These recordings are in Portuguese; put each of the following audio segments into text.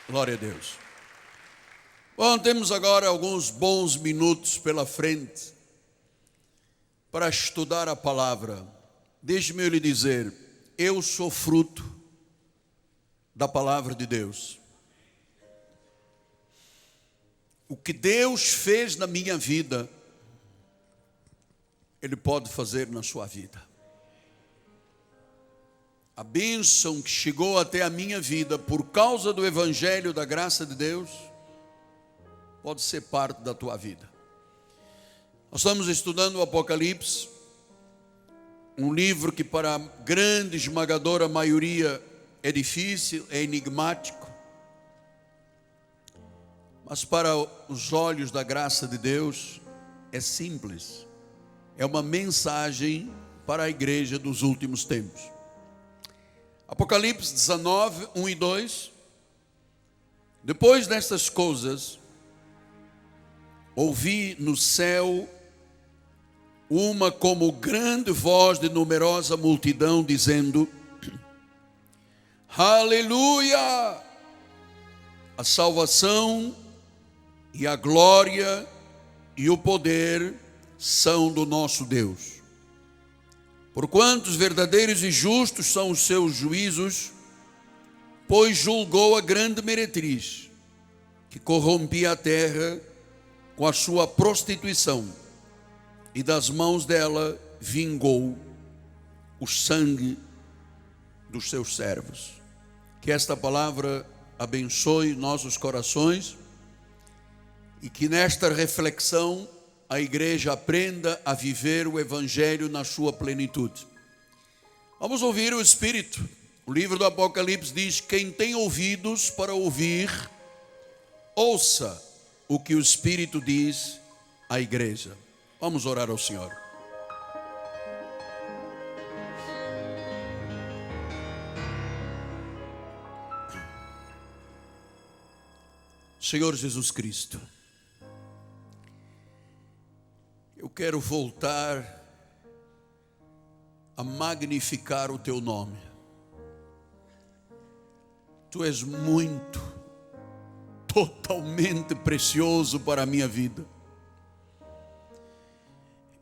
Glória a Deus. Bom, temos agora alguns bons minutos pela frente para estudar a palavra. Deixe-me lhe dizer, eu sou fruto da palavra de Deus. O que Deus fez na minha vida, Ele pode fazer na sua vida. A bênção que chegou até a minha vida por causa do Evangelho da graça de Deus, pode ser parte da tua vida. Nós estamos estudando o Apocalipse, um livro que para a grande, esmagadora maioria é difícil, é enigmático, mas para os olhos da graça de Deus é simples. É uma mensagem para a igreja dos últimos tempos. Apocalipse 19, 1 e 2. Depois destas coisas, ouvi no céu uma como grande voz de numerosa multidão dizendo: Aleluia! A salvação e a glória e o poder são do nosso Deus. Porquanto os verdadeiros e justos são os seus juízos, pois julgou a grande meretriz, que corrompia a terra com a sua prostituição, e das mãos dela vingou o sangue dos seus servos. Que esta palavra abençoe nossos corações e que nesta reflexão a igreja aprenda a viver o Evangelho na sua plenitude. Vamos ouvir o Espírito. O livro do Apocalipse diz: quem tem ouvidos para ouvir, ouça o que o Espírito diz à igreja. Vamos orar ao Senhor. Senhor Jesus Cristo, eu quero voltar a magnificar o teu nome. Tu és muito, totalmente precioso para a minha vida.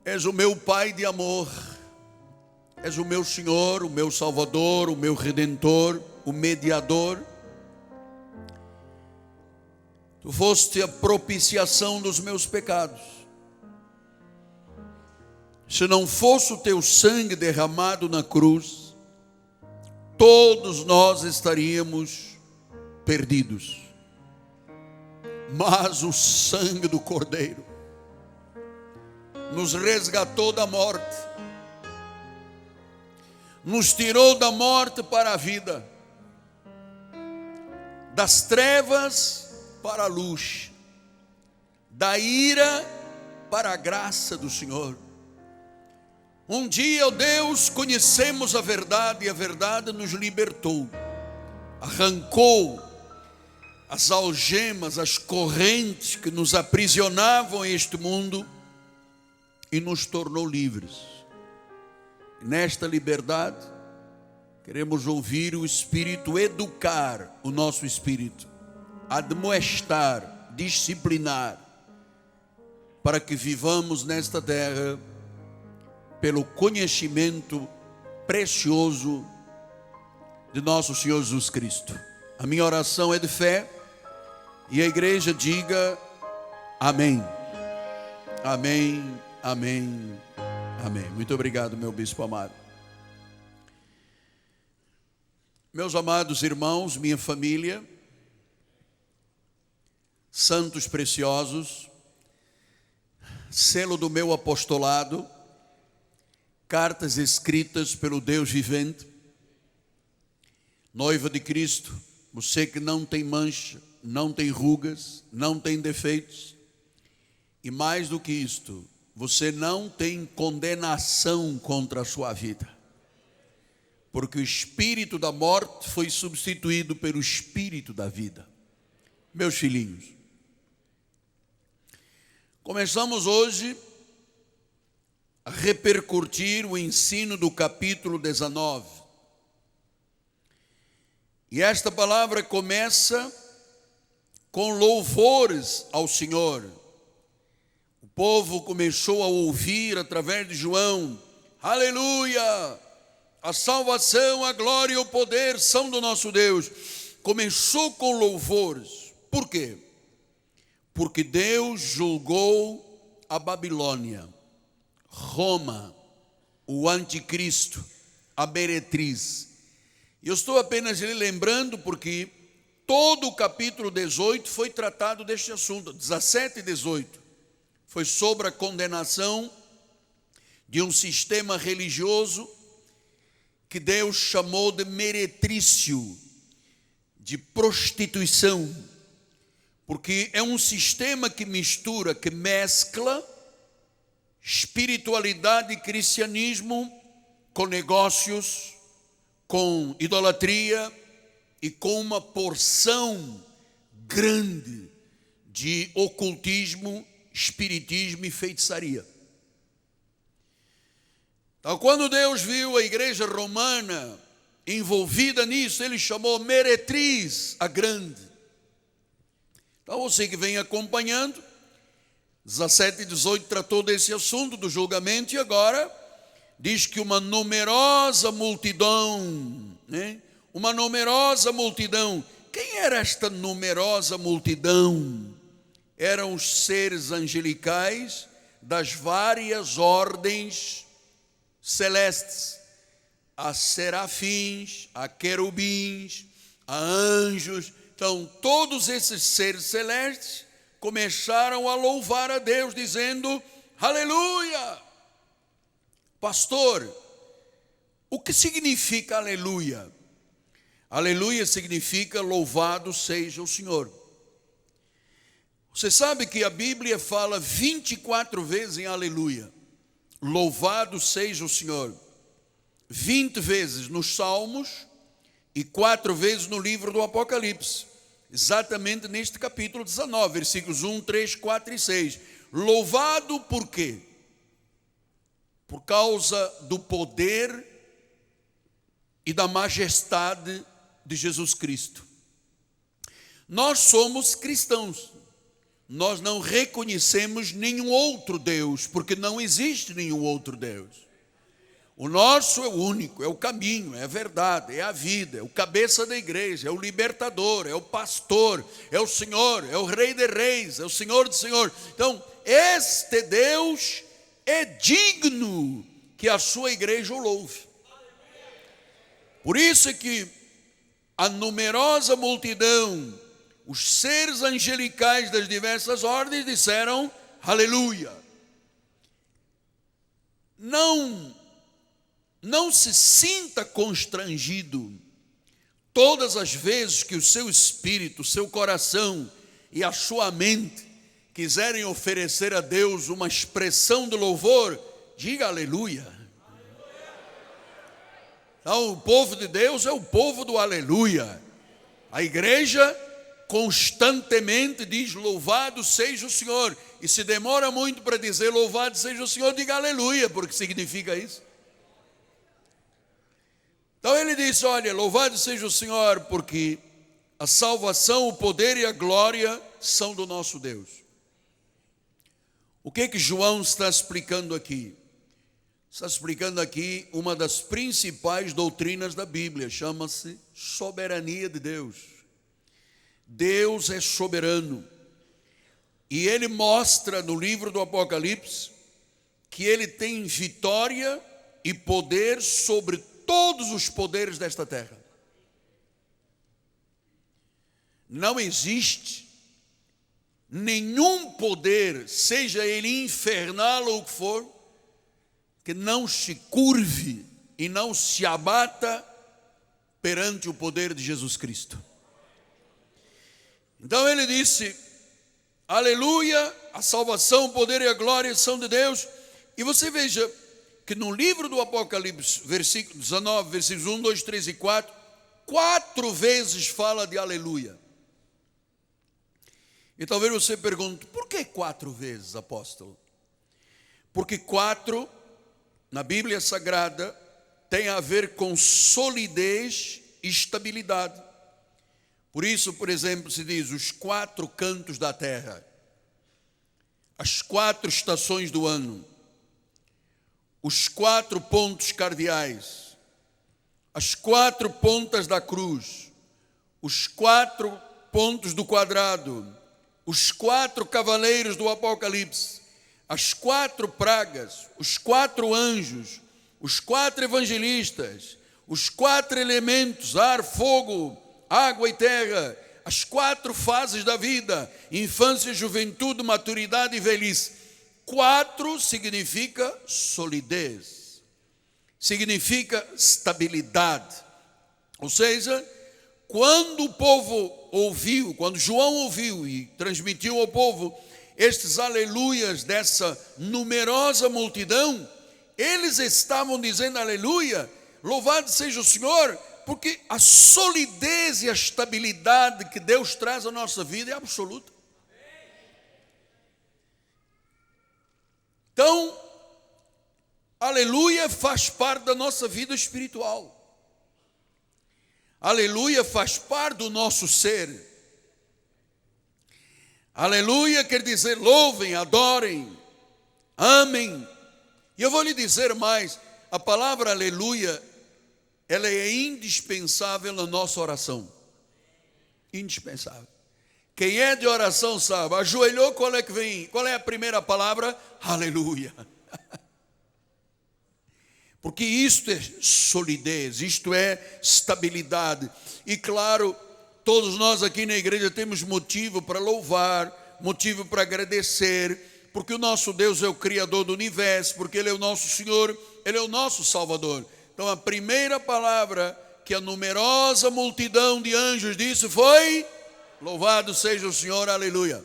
És o meu Pai de amor, és o meu Senhor, o meu Salvador, o meu Redentor, o Mediador. Tu foste a propiciação dos meus pecados. Se não fosse o teu sangue derramado na cruz, todos nós estaríamos perdidos. Mas o sangue do Cordeiro nos resgatou da morte, nos tirou da morte para a vida, das trevas para a luz, da ira para a graça do Senhor. Um dia, ó Deus, conhecemos a verdade e a verdade nos libertou, arrancou as algemas, as correntes que nos aprisionavam a este mundo e nos tornou livres. Nesta liberdade, queremos ouvir o Espírito educar o nosso espírito, admoestar, disciplinar, para que vivamos nesta terra pelo conhecimento precioso de nosso Senhor Jesus Cristo. A minha oração é de fé e a igreja diga amém. Amém, amém, amém. Muito obrigado, meu bispo amado. Meus amados irmãos, minha família, santos preciosos, selo do meu apostolado, cartas escritas pelo Deus vivente, noiva de Cristo, você que não tem mancha, não tem rugas, não tem defeitos, e mais do que isto, você não tem condenação contra a sua vida, porque o espírito da morte foi substituído pelo espírito da vida. Meus filhinhos, começamos hoje a repercutir o ensino do capítulo 19. E esta palavra começa com louvores ao Senhor. O povo começou a ouvir através de João: aleluia! A salvação, a glória e o poder são do nosso Deus. Começou com louvores. Por quê? Porque Deus julgou a Babilônia, Roma, o anticristo, a meretriz. Eu estou apenas lhe lembrando porque todo o capítulo 18 foi tratado deste assunto. 17 e 18 foi sobre a condenação de um sistema religioso que Deus chamou de meretrício, de prostituição, porque é um sistema que mistura, que mescla espiritualidade e cristianismo com negócios, com idolatria e com uma porção grande de ocultismo, espiritismo e feitiçaria. Então, quando Deus viu a igreja romana envolvida nisso, Ele chamou meretriz a grande. Então, você que vem acompanhando, 17 e 18 tratou desse assunto, do julgamento, e agora diz que uma numerosa multidão, uma numerosa multidão. Quem era esta numerosa multidão? Eram os seres angelicais das várias ordens celestes, a serafins, a querubins, a anjos. Então, todos esses seres celestes começaram a louvar a Deus, dizendo: aleluia! Pastor, o que significa aleluia? Aleluia significa louvado seja o Senhor. Você sabe que a Bíblia fala 24 vezes em aleluia. Louvado seja o Senhor. 20 vezes nos Salmos e 4 vezes no livro do Apocalipse. Exatamente neste capítulo 19, versículos 1, 3, 4 e 6. Louvado por quê? Por causa do poder e da majestade de Jesus Cristo. Nós somos cristãos. Nós não reconhecemos nenhum outro Deus, porque não existe nenhum outro Deus. O nosso é o único, é o caminho, é a verdade, é a vida, é o cabeça da igreja, é o libertador, é o pastor, é o Senhor, é o Rei de Reis, é o Senhor de Senhor. Então, este Deus é digno que a sua igreja o louve. Por isso é que a numerosa multidão, os seres angelicais das diversas ordens disseram aleluia. Não se sinta constrangido todas as vezes que o seu espírito, o seu coração e a sua mente quiserem oferecer a Deus uma expressão de louvor, diga aleluia. Então, o povo de Deus é o povo do aleluia. A igreja constantemente diz louvado seja o Senhor. E se demora muito para dizer louvado seja o Senhor, diga aleluia, porque significa isso. Então ele disse: olha, louvado seja o Senhor, porque a salvação, o poder e a glória são do nosso Deus. O que João está explicando aqui? Está explicando aqui uma das principais doutrinas da Bíblia, chama-se soberania de Deus. Deus é soberano. E ele mostra no livro do Apocalipse que ele tem vitória e poder sobre todos os poderes desta terra. Não existe nenhum poder, seja ele infernal ou o que for, que não se curve e não se abata perante o poder de Jesus Cristo. Então ele disse: aleluia, a salvação, o poder e a glória são de Deus. E você veja que no livro do Apocalipse, versículo 19, versículos 1, 2, 3 e 4, 4 vezes fala de aleluia. E talvez você pergunte: por que 4 vezes, apóstolo? Porque 4, na Bíblia Sagrada, tem a ver com solidez e estabilidade. Por isso, por exemplo, se diz os 4 cantos da terra, as 4 estações do ano, os 4 pontos cardeais, as 4 pontas da cruz, os 4 pontos do quadrado, os 4 cavaleiros do Apocalipse, as 4 pragas, os 4 anjos, os 4 evangelistas, os 4 elementos, ar, fogo, água e terra, as 4 fases da vida, infância, juventude, maturidade e velhice. 4 significa solidez, significa estabilidade. Ou seja, quando o povo ouviu, quando João ouviu e transmitiu ao povo estes aleluias dessa numerosa multidão, eles estavam dizendo aleluia, louvado seja o Senhor, porque a solidez e a estabilidade que Deus traz à nossa vida é absoluta. Então, aleluia faz parte da nossa vida espiritual. Aleluia faz parte do nosso ser. Aleluia quer dizer louvem, adorem, amem. E eu vou lhe dizer mais, a palavra aleluia, ela é indispensável na nossa oração. Indispensável. Quem é de oração sabe, ajoelhou, qual é que vem? Qual é a primeira palavra? Aleluia. Porque isto é solidez, isto é estabilidade. E claro, todos nós aqui na igreja temos motivo para louvar, motivo para agradecer, porque o nosso Deus é o Criador do universo, porque Ele é o nosso Senhor, Ele é o nosso Salvador. Então a primeira palavra que a numerosa multidão de anjos disse foi: louvado seja o Senhor, aleluia.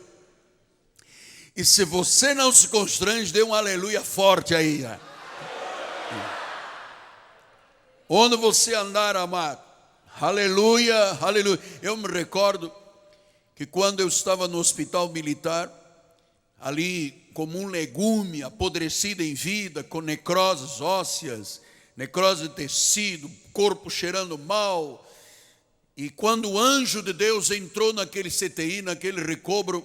E se você não se constrange, dê um aleluia forte aí. Onde você andar, amado, aleluia, aleluia. Eu me recordo que quando eu estava no hospital militar, ali como um legume apodrecido em vida, com necroses ósseas, necrose de tecido, corpo cheirando mal. E quando o anjo de Deus entrou naquele CTI, naquele recobro,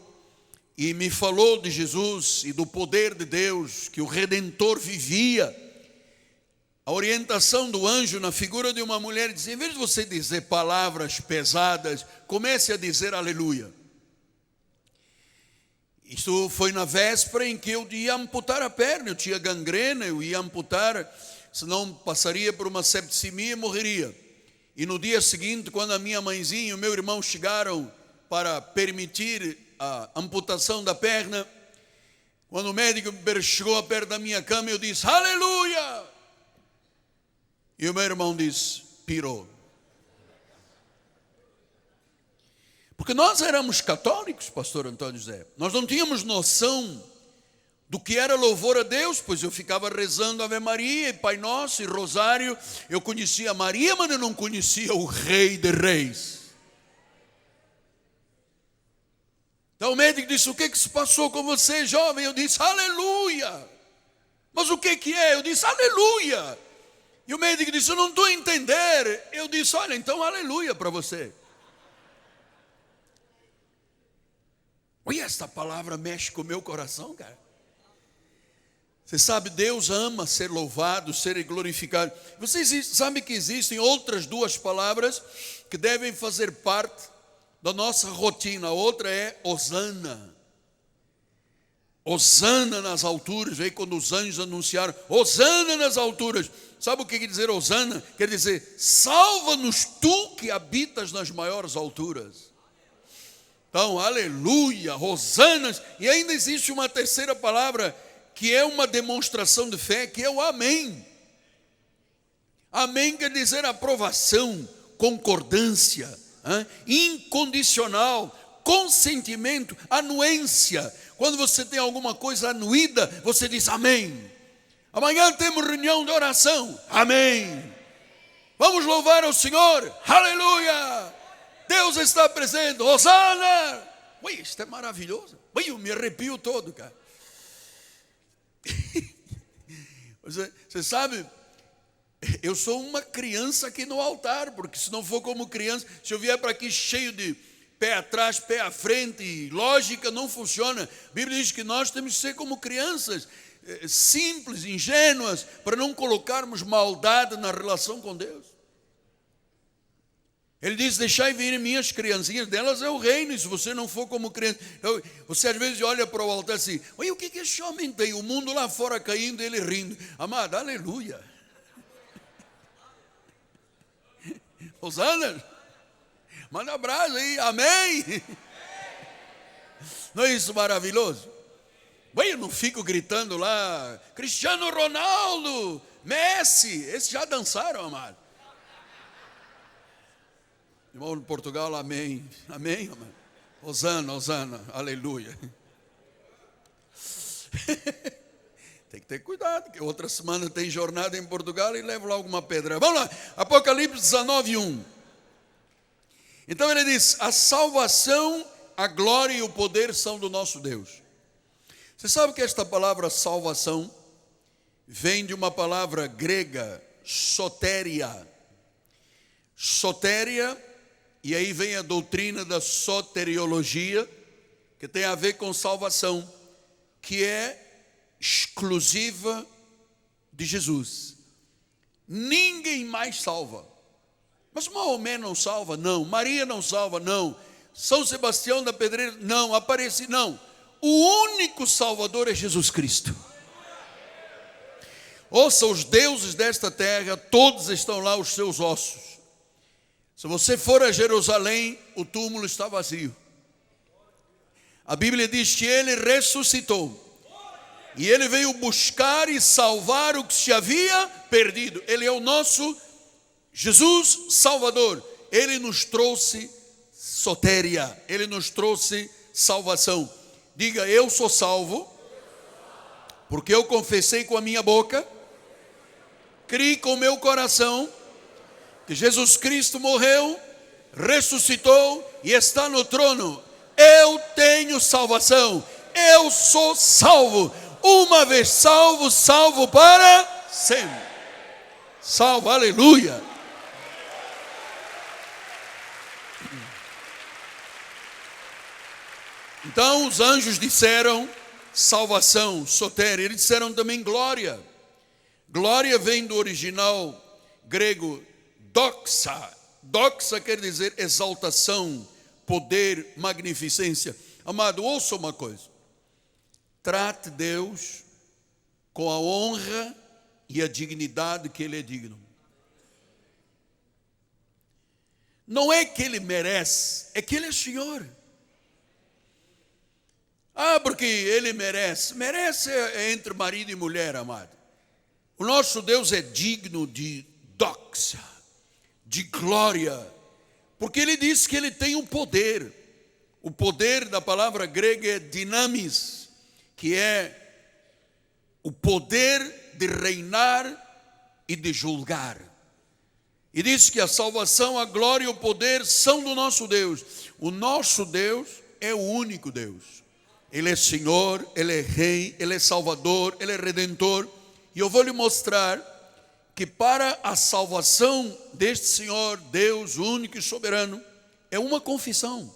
e me falou de Jesus e do poder de Deus, que o Redentor vivia, a orientação do anjo na figura de uma mulher dizia: em vez de você dizer palavras pesadas, comece a dizer aleluia. Isso foi na véspera em que eu ia amputar a perna, eu tinha gangrena, eu ia amputar, senão passaria por uma septicemia e morreria. E no dia seguinte, quando a minha mãezinha e o meu irmão chegaram para permitir a amputação da perna, quando o médico chegou perto da minha cama, eu disse: aleluia! E o meu irmão disse: pirou. Porque nós éramos católicos, pastor Antônio José. Nós não tínhamos noção do que era louvor a Deus, pois eu ficava rezando Ave Maria e Pai Nosso e Rosário. Eu conhecia Maria, mas eu não conhecia o Rei de Reis. Então o médico disse: o que se passou com você, jovem? Eu disse: aleluia. Mas o que é? Eu disse: aleluia. E o médico disse: eu não estou a entender. Eu disse: olha, então aleluia para você. Olha, esta palavra mexe com o meu coração, cara. Você sabe, Deus ama ser louvado, ser glorificado. Vocês sabem que existem outras 2 palavras que devem fazer parte da nossa rotina. A outra é Hosana. Hosana nas alturas. Aí quando os anjos anunciaram Hosana nas alturas, sabe o que quer dizer Hosana? Quer dizer: salva-nos tu que habitas nas maiores alturas. Então, aleluia, Hosanas. E ainda existe uma terceira palavra que é uma demonstração de fé, que é o amém. Amém quer dizer aprovação, concordância, incondicional, consentimento, anuência. Quando você tem alguma coisa anuída, você diz amém. Amanhã temos reunião de oração, amém. Vamos louvar ao Senhor, aleluia. Deus está presente, Hosana. Ui, isto é maravilhoso. Ui, eu me arrepio todo, cara. Você sabe, Eu sou uma criança aqui no altar, porque se não for como criança, se eu vier para aqui cheio de pé atrás, pé à frente, lógica não funciona. A Bíblia diz que nós temos que ser como crianças, simples, ingênuas, para não colocarmos maldade na relação com Deus. Ele diz: deixai vir minhas criancinhas, delas é o reino, e se você não for como criança. Então, você às vezes olha para o altar assim: olha o que esse homem tem, o mundo lá fora caindo, ele rindo. Amado, aleluia. Osana, manda abraço aí, amém. Não é isso maravilhoso? Bem, eu não fico gritando lá: Cristiano Ronaldo, Messi, esses já dançaram, amado. Irmão de Portugal, amém, amém, amém. Osana, Osana, aleluia. Tem que ter cuidado, que outra semana tem jornada em Portugal e levo lá alguma pedra. Vamos lá, Apocalipse 19:1. Então ele diz: a salvação, a glória e o poder são do nosso Deus. Você sabe que esta palavra salvação vem de uma palavra grega, sotéria. Sotéria, e aí vem a doutrina da soteriologia, que tem a ver com salvação, que é exclusiva de Jesus. Ninguém mais salva. Mas Maomé não salva? Não. Maria não salva? Não. São Sebastião da Pedreira? Não. Aparece? Não. O único Salvador é Jesus Cristo. Ouça, os deuses desta terra, todos estão lá, os seus ossos. Se você for a Jerusalém, o túmulo está vazio. A Bíblia diz que ele ressuscitou. E ele veio buscar e salvar o que se havia perdido. Ele é o nosso Jesus Salvador. Ele nos trouxe sotéria. Ele nos trouxe salvação. Diga: eu sou salvo, porque eu confessei com a minha boca, criei com o meu coração, que Jesus Cristo morreu, ressuscitou e está no trono. Eu tenho salvação. Eu sou salvo. Uma vez salvo, salvo para sempre. Salvo, aleluia. Então os anjos disseram salvação, sotéria. Eles disseram também glória. Glória vem do original grego doxa. Doxa quer dizer exaltação, poder, magnificência. Amado, ouça uma coisa. Trate Deus com a honra e a dignidade que Ele é digno. Não é que Ele merece, é que Ele é Senhor. Porque Ele merece. Merece entre marido e mulher, amado. O nosso Deus é digno de doxa, de glória, porque Ele diz que Ele tem um poder. O poder da palavra grega é dinamis, que é o poder de reinar e de julgar. E diz que a salvação, a glória e o poder são do nosso Deus. O nosso Deus é o único Deus. Ele é Senhor, Ele é Rei, Ele é Salvador, Ele é Redentor. E eu vou lhe mostrar que para a salvação deste Senhor, Deus único e soberano, é uma confissão.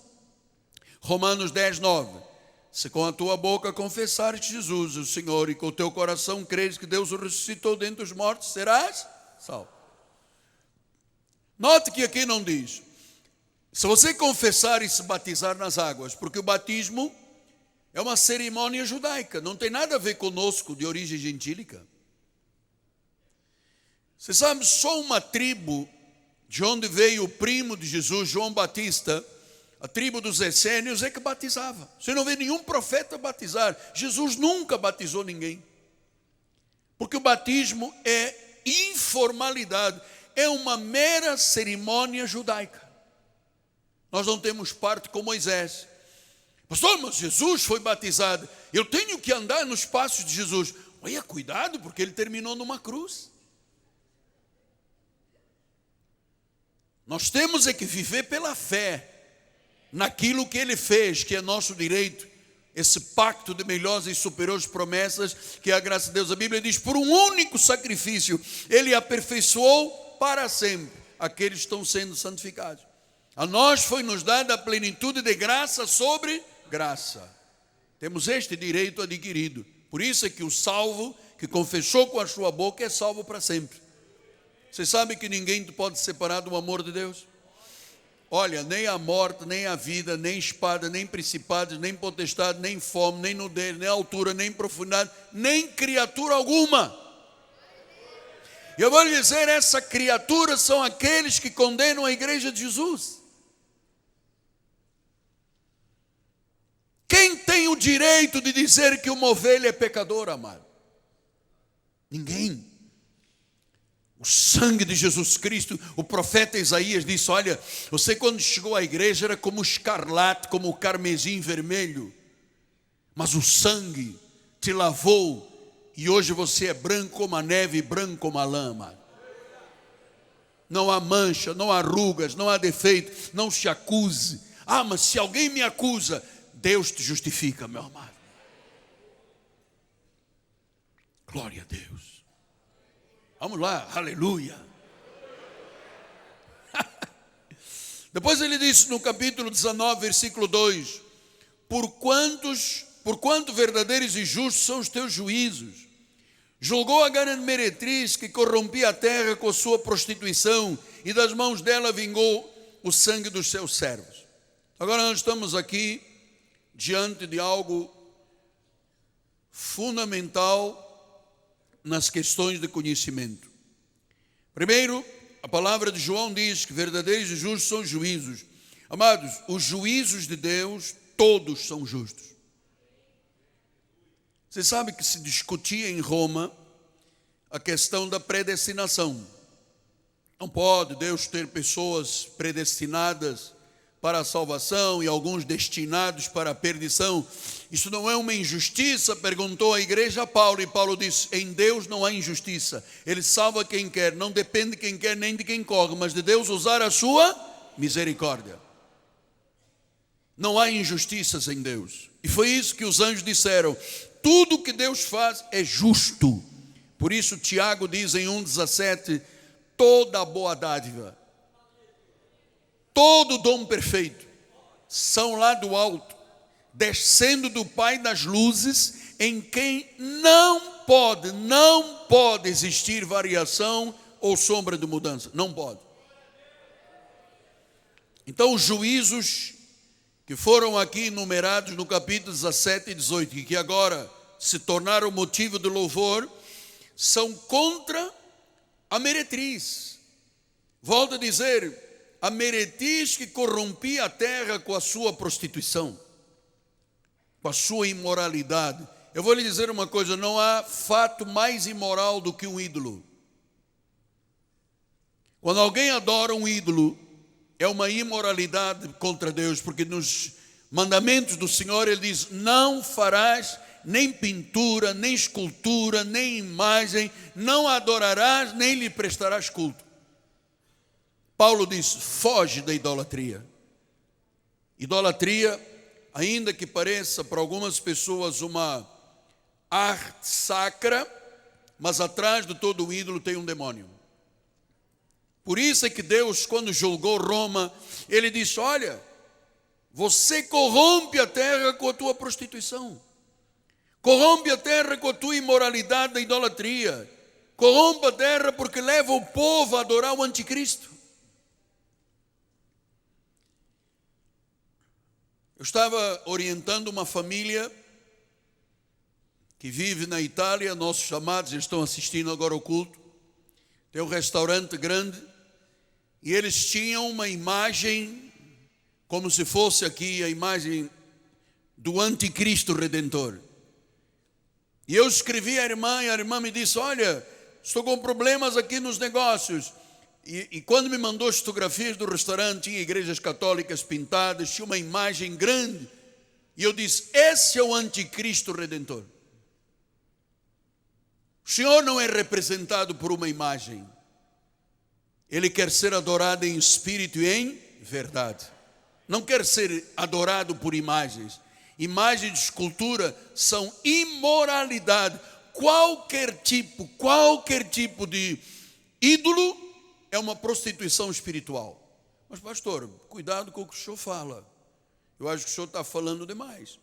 Romanos 10:9. Se com a tua boca confessares que Jesus é o Senhor e com o teu coração creres que Deus o ressuscitou dentre os mortos, serás salvo. Note que aqui não diz, se você confessar e se batizar nas águas, porque o batismo é uma cerimônia judaica, não tem nada a ver conosco de origem gentílica. Você sabe, só uma tribo de onde veio o primo de Jesus, João Batista, a tribo dos essênios, é que batizava. Você não vê nenhum profeta batizar. Jesus nunca batizou ninguém. Porque o batismo é informalidade, é uma mera cerimônia judaica. Nós não temos parte com Moisés. Pastor, mas Jesus foi batizado. Eu tenho que andar nos passos de Jesus. Olha, cuidado, porque ele terminou numa cruz. Nós temos é que viver pela fé naquilo que Ele fez, que é nosso direito. esse pacto de melhores e superiores promessas, que é a graça de Deus. A Bíblia diz, por um único sacrifício, Ele aperfeiçoou para sempre aqueles que estão sendo santificados. A nós foi-nos dada a plenitude de graça sobre graça. Temos este direito adquirido. Por isso é que o salvo, que confessou com a sua boca, é salvo para sempre. Você sabe que ninguém pode separar do amor de Deus? Olha, nem a morte, nem a vida, nem espada, nem principados, nem potestade, nem fome, nem nudez, nem altura, nem profundidade, nem criatura alguma. E eu vou lhe dizer, essa criatura são aqueles que condenam a igreja de Jesus. Quem tem o direito de dizer que uma ovelha é pecadora, amado? Ninguém. O sangue de Jesus Cristo, o profeta Isaías disse, olha, você quando chegou à igreja era como o escarlate, como o carmesim vermelho, mas o sangue te lavou e hoje você é branco como a neve e branco como a lã, amado. Não há mancha, não há rugas, não há defeito, não se acuse. Ah, mas se alguém me acusa, Deus te justifica, meu amado. Glória a Deus. Vamos lá, aleluia. Depois ele disse no capítulo 19, versículo 2: Porquanto verdadeiros e justos são os teus juízos. Julgou a grande meretriz que corrompia a terra com a sua prostituição, e das mãos dela vingou o sangue dos seus servos. Agora nós estamos aqui diante de algo fundamental nas questões de conhecimento. Primeiro, a palavra de João diz que verdadeiros e justos são os juízos. Amados, os juízos de Deus, todos são justos. Você sabe que se discutia em Roma a questão da predestinação. Não pode Deus ter pessoas predestinadas para a salvação e alguns destinados para a perdição. Isso não é uma injustiça? Perguntou a igreja a Paulo, e Paulo disse, em Deus não há injustiça. Ele salva quem quer, não depende de quem quer nem de quem corre, mas de Deus usar a sua misericórdia. Não há injustiças em Deus. E foi isso que os anjos disseram, tudo que Deus faz é justo. Por isso Tiago diz em 1,17, toda boa dádiva, todo dom perfeito, são lá do alto, descendo do Pai das luzes, em quem não pode existir variação ou sombra de mudança. Não pode. Então os juízos que foram aqui enumerados no capítulo 17 e 18, e que agora se tornaram motivo de louvor, são contra a meretriz. Volto a dizer, a meretriz que corrompia a terra com a sua prostituição, com a sua imoralidade. Eu vou lhe dizer uma coisa, não há fato mais imoral do que um ídolo. Quando alguém adora um ídolo, é uma imoralidade contra Deus, porque nos mandamentos do Senhor ele diz, não farás nem pintura, nem escultura, nem imagem, não adorarás, nem lhe prestarás culto. Paulo diz, foge da idolatria. Idolatria, ainda que pareça para algumas pessoas uma arte sacra, mas atrás de todo o ídolo tem um demônio. Por isso é que Deus, quando julgou Roma, ele disse, olha, você corrompe a terra com a tua prostituição, corrompe a terra com a tua imoralidade da idolatria, corrompe a terra porque leva o povo a adorar o anticristo. Eu estava orientando uma família que vive na Itália, nossos chamados estão assistindo agora ao culto, tem um restaurante grande, e eles tinham uma imagem, como se fosse aqui a imagem do anticristo redentor. E eu escrevi à irmã, e a irmã me disse, olha, estou com problemas aqui nos negócios. E quando me mandou as fotografias do restaurante, tinha igrejas católicas pintadas, tinha uma imagem grande. E eu disse, esse é o anticristo redentor. O Senhor não é representado por uma imagem. Ele quer ser adorado em espírito e em verdade. Não quer ser adorado por imagens. imagem de escultura são imoralidade. Qualquer tipo de ídolo é uma prostituição espiritual. Mas pastor, cuidado com o que o senhor fala. Eu acho que o senhor está falando demais.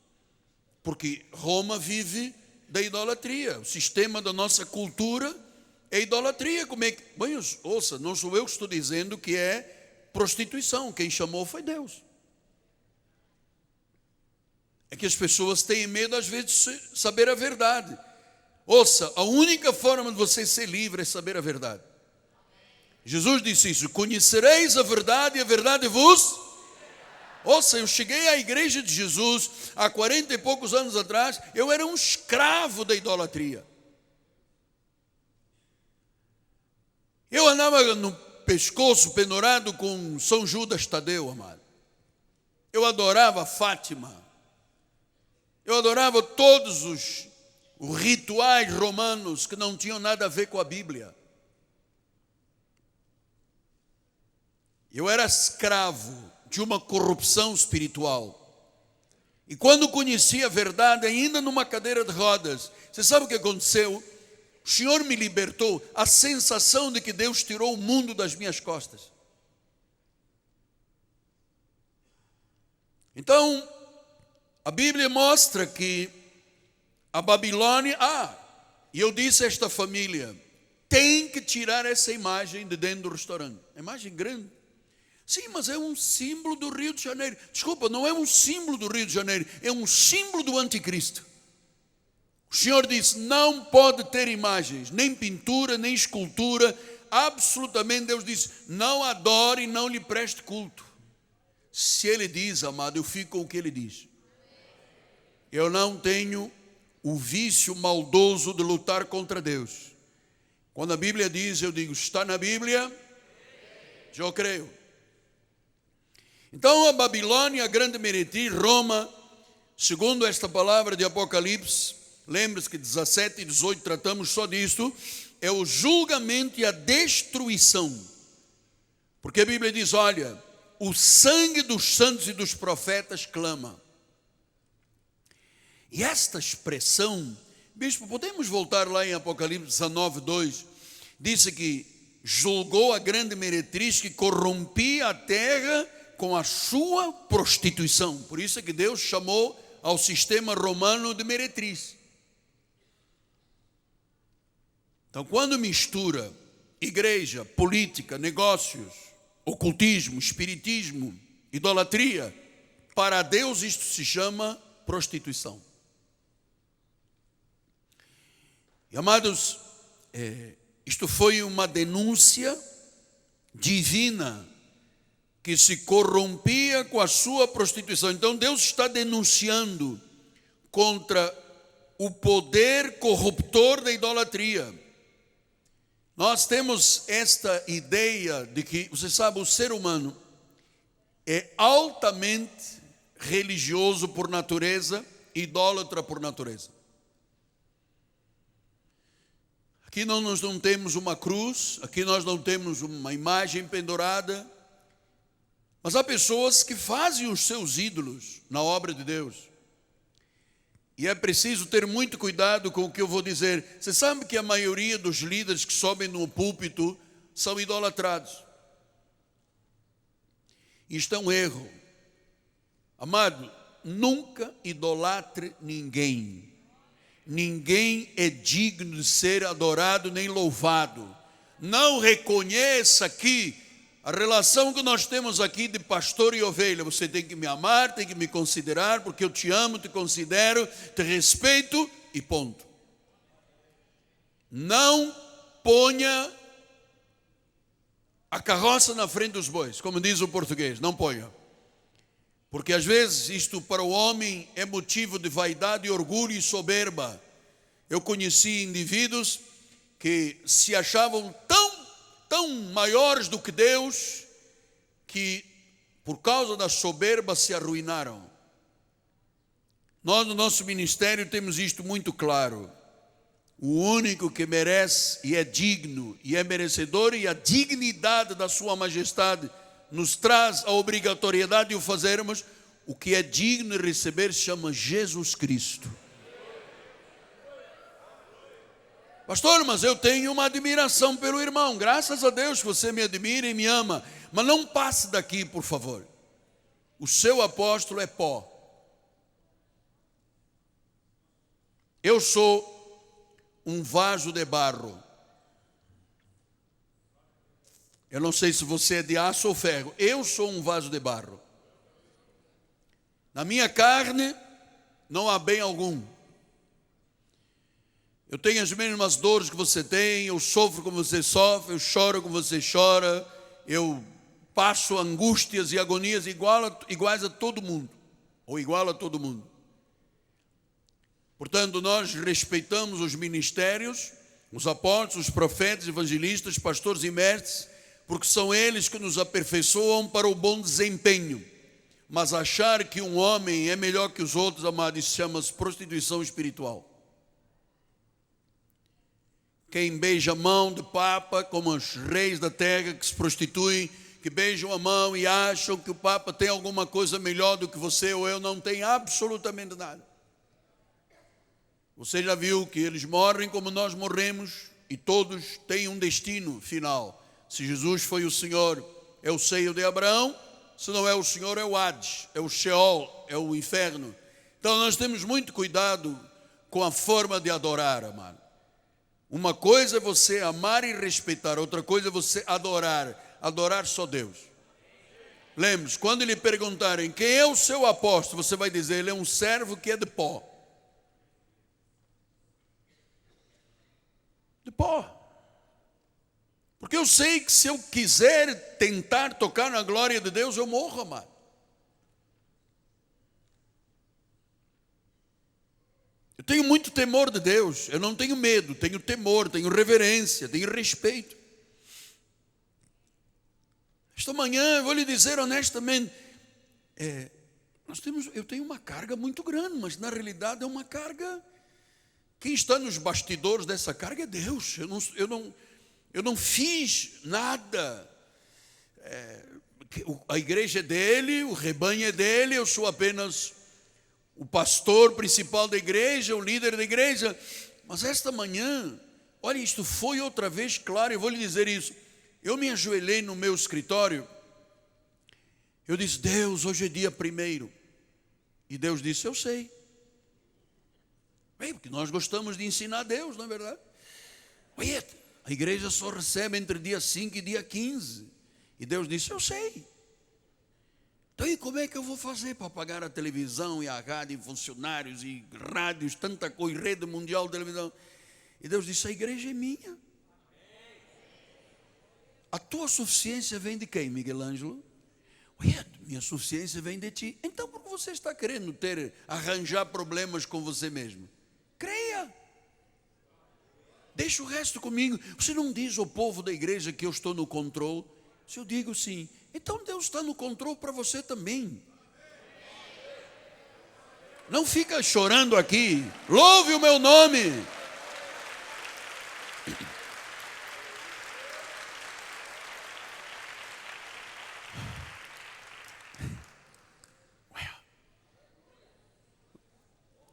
Porque Roma vive da idolatria. O sistema da nossa cultura é idolatria. Como é que... Bem, ouça, não sou eu que estou dizendo que é prostituição. Quem chamou foi Deus. É que as pessoas têm medo às vezes de saber a verdade. Ouça, a única forma de você ser livre é saber a verdade. Jesus disse isso: conhecereis a verdade e a verdade vos... Ouça, eu cheguei à igreja de Jesus há 40 e poucos anos atrás, eu era um escravo da idolatria. Eu andava no pescoço pendurado com São Judas Tadeu, amado. Eu adorava Fátima. Eu adorava todos os rituais romanos que não tinham nada a ver com a Bíblia. Eu era escravo de uma corrupção espiritual. E quando conheci a verdade, ainda numa cadeira de rodas, você sabe o que aconteceu? O Senhor me libertou, a sensação de que Deus tirou o mundo das minhas costas. Então, a Bíblia mostra que a Babilônia, e eu disse a esta família, tem que tirar essa imagem de dentro do restaurante. Imagem grande. Sim, mas é um símbolo do Rio de Janeiro. Desculpa, não é um símbolo do Rio de Janeiro, é um símbolo do anticristo. O Senhor disse, não pode ter imagens, nem pintura, nem escultura, absolutamente. Deus disse, não adore e não lhe preste culto. Se Ele diz, amado, eu fico com o que Ele diz. Eu não tenho o vício maldoso de lutar contra Deus. Quando a Bíblia diz, eu digo, está na Bíblia, eu creio. Então a Babilônia, a grande meretriz, Roma, segundo esta palavra de Apocalipse, lembre-se que 17 e 18 tratamos só disto, é o julgamento e a destruição. Porque a Bíblia diz, olha, o sangue dos santos e dos profetas clama. E esta expressão, bispo, podemos voltar lá em Apocalipse 19, 2, disse que julgou a grande meretriz que corrompia a terra com a sua prostituição. Por isso é que Deus chamou ao sistema romano de meretriz. Então, quando mistura igreja, política, negócios, ocultismo, espiritismo, idolatria, para Deus isto se chama prostituição. E, amados, isto foi uma denúncia divina que se corrompia com a sua prostituição. Então Deus está denunciando contra o poder corruptor da idolatria. Nós temos esta ideia de que, você sabe, o ser humano é altamente religioso por natureza, idólatra por natureza. Aqui nós não temos uma cruz, aqui nós não temos uma imagem pendurada, mas há pessoas que fazem os seus ídolos na obra de Deus. E é preciso ter muito cuidado com o que eu vou dizer. Você sabe que a maioria dos líderes que sobem no púlpito são idolatrados. Isto é um erro. Amado, nunca idolatre ninguém. Ninguém é digno de ser adorado nem louvado. Não reconheça aqui a relação que nós temos aqui de pastor e ovelha. Você tem que me amar, tem que me considerar, porque eu te amo, te considero, te respeito e ponto. Não ponha a carroça na frente dos bois, como diz o português, não ponha. Porque às vezes isto para o homem é motivo de vaidade, orgulho e soberba. Eu conheci indivíduos que se achavam tão maiores do que Deus, que por causa da soberba se arruinaram. Nós no nosso ministério temos isto muito claro. O único que merece e é digno e é merecedor, e a dignidade da sua majestade nos traz a obrigatoriedade de o fazermos, o que é digno de receber se chama Jesus Cristo. Pastor, mas eu tenho uma admiração pelo irmão. Graças a Deus que você me admira e me ama. Mas não passe daqui, por favor. O seu apóstolo é pó. Eu sou um vaso de barro. Eu não sei se você é de aço ou ferro. Eu sou um vaso de barro. Na minha carne não há bem algum. Eu tenho as mesmas dores que você tem, eu sofro como você sofre, eu choro como você chora, eu passo angústias e agonias iguais a todo mundo, ou igual a todo mundo. Portanto, nós respeitamos os ministérios, os apóstolos, os profetas, evangelistas, pastores e mestres, porque são eles que nos aperfeiçoam para o bom desempenho. Mas achar que um homem é melhor que os outros, amados, chama-se prostituição espiritual. Quem beija a mão do Papa, como os reis da terra que se prostituem, que beijam a mão e acham que o Papa tem alguma coisa melhor do que você ou eu, não tem absolutamente nada. Você já viu que eles morrem como nós morremos e todos têm um destino final. Se Jesus foi o Senhor, é o seio de Abraão. Se não é o Senhor, é o Hades, é o Sheol, é o inferno. Então nós temos muito cuidado com a forma de adorar, amado. Uma coisa é você amar e respeitar, outra coisa é você adorar só Deus. Lembre-se, quando lhe perguntarem quem é o seu apóstolo, você vai dizer, ele é um servo que é de pó. De pó. Porque eu sei que se eu quiser tentar tocar na glória de Deus, eu morro, amado. Eu tenho muito temor de Deus, eu não tenho medo, tenho temor, tenho reverência, tenho respeito. Esta manhã, eu vou lhe dizer honestamente, eu tenho uma carga muito grande, mas na realidade é uma carga, quem está nos bastidores dessa carga é Deus. Eu não fiz nada. A igreja é dele, o rebanho é dele, eu sou apenas o pastor principal da igreja, o líder da igreja. Mas esta manhã, olha, isto foi outra vez claro, eu vou lhe dizer isso. Eu me ajoelhei no meu escritório, eu disse, Deus, hoje é dia 1º. E Deus disse, eu sei. Porque nós gostamos de ensinar a Deus, não é verdade? Olha, a igreja só recebe entre dia 5 e dia 15. E Deus disse, eu sei. Então, e como é que eu vou fazer para pagar a televisão e a rádio, e funcionários e rádios, tanta coisa, rede mundial de televisão? E Deus disse, a igreja é minha. A tua suficiência vem de quem, Miguel Ângelo? Olha, minha suficiência vem de ti. Então, por que você está querendo arranjar problemas com você mesmo? Creia. Deixa o resto comigo. Você não diz ao povo da igreja que eu estou no controle? Se eu digo sim, então Deus está no controle para você também. Não fica chorando aqui. Louve o meu nome.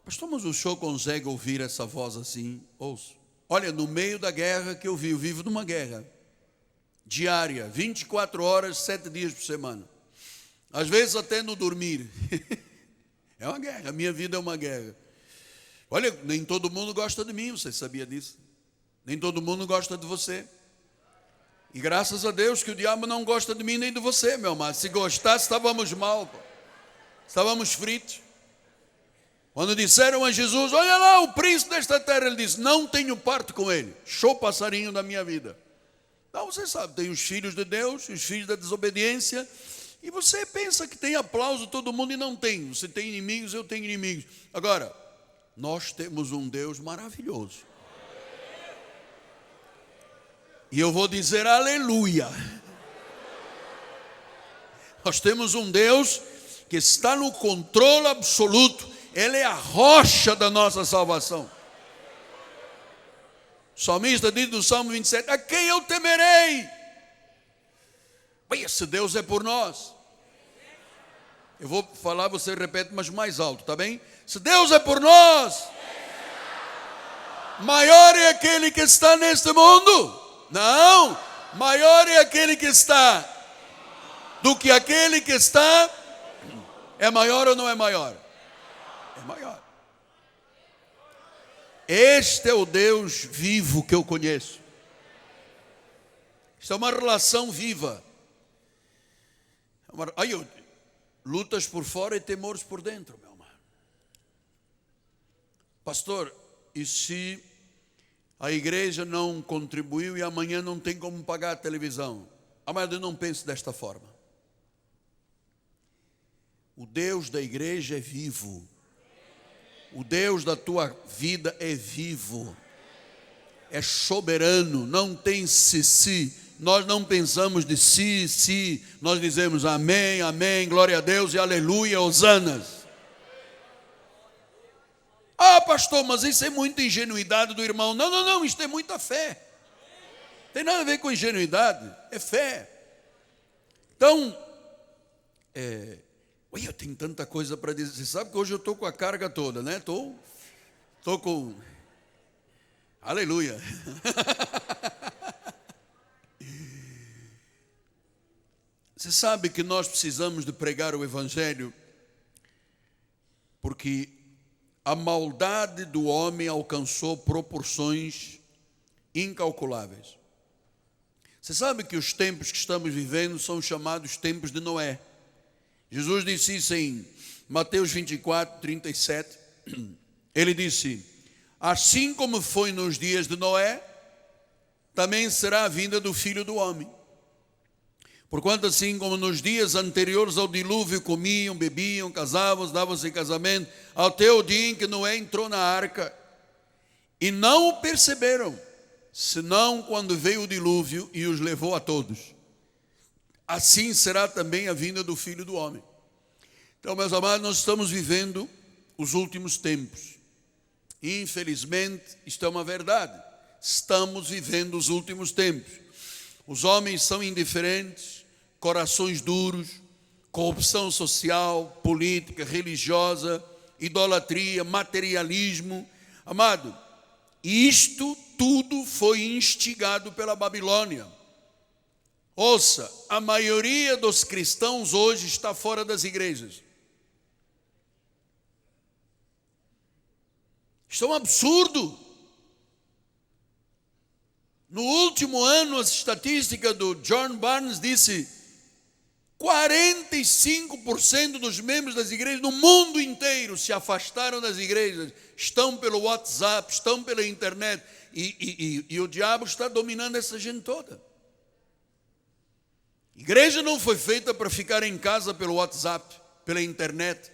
Pastor, mas o senhor consegue ouvir essa voz assim? Ouço. Olha, no meio da guerra que eu vivo numa guerra diária, 24 horas, 7 dias por semana. Às vezes até no dormir. É uma guerra, a minha vida é uma guerra. Olha, nem todo mundo gosta de mim, você sabia disso? Nem todo mundo gosta de você. E graças a Deus que o diabo não gosta de mim nem de você, meu amado. Se gostasse, estávamos mal, pô. Estávamos fritos. Quando disseram a Jesus, olha lá o príncipe desta terra, ele disse, não tenho parte com ele, show passarinho da minha vida. Então você sabe, tem os filhos de Deus, os filhos da desobediência, e você pensa que tem aplauso todo mundo e não tem. Você tem inimigos, eu tenho inimigos. Agora, nós temos um Deus maravilhoso. E eu vou dizer aleluia. Nós temos um Deus que está no controle absoluto. Ele é a rocha da nossa salvação. O salmista diz no Salmo 27, a quem eu temerei? Esse Deus é por nós. Eu vou falar, você repete, mas mais alto, tá bem? Se Deus é por nós, maior é aquele que está neste mundo. Não, maior é aquele que está do que aquele que está. É maior ou não é maior? É maior. Este é o Deus vivo que eu conheço. Isto é uma relação viva. Lutas por fora e temores por dentro, meu amado. Pastor, e se a igreja não contribuiu e amanhã não tem como pagar a televisão? Amado, eu não penso desta forma. O Deus da igreja é vivo. O Deus da tua vida é vivo. É soberano, não tem si. Nós não pensamos de si. Nós dizemos amém, amém, glória a Deus e aleluia, hosanas. Ah, pastor, mas isso é muita ingenuidade do irmão. Não, isto é muita fé. Tem nada a ver com ingenuidade, é fé. Então, eu tenho tanta coisa para dizer. Você sabe que hoje eu estou com a carga toda, né? Estou com... Aleluia. Você sabe que nós precisamos de pregar o Evangelho porque a maldade do homem alcançou proporções incalculáveis. Você sabe que os tempos que estamos vivendo são chamados tempos de Noé. Jesus disse isso em Mateus 24, 37. Ele disse: assim como foi nos dias de Noé, também será a vinda do Filho do Homem. Porquanto assim como nos dias anteriores ao dilúvio comiam, bebiam, casavam, davam-se em casamento, até o dia em que Noé entrou na arca, e não o perceberam, senão quando veio o dilúvio e os levou a todos. Assim será também a vinda do Filho do Homem. Então, meus amados, nós estamos vivendo os últimos tempos. Infelizmente, isto é uma verdade. Estamos vivendo os últimos tempos. Os homens são indiferentes, corações duros, corrupção social, política, religiosa, idolatria, materialismo. Amado, isto tudo foi instigado pela Babilônia. Ouça, a maioria dos cristãos hoje está fora das igrejas. Isto é um absurdo. No último ano, a estatística do John Barnes disse 45% dos membros das igrejas no mundo inteiro se afastaram das igrejas, estão pelo WhatsApp, estão pela internet, e o diabo está dominando essa gente toda. Igreja não foi feita para ficar em casa pelo WhatsApp, pela internet.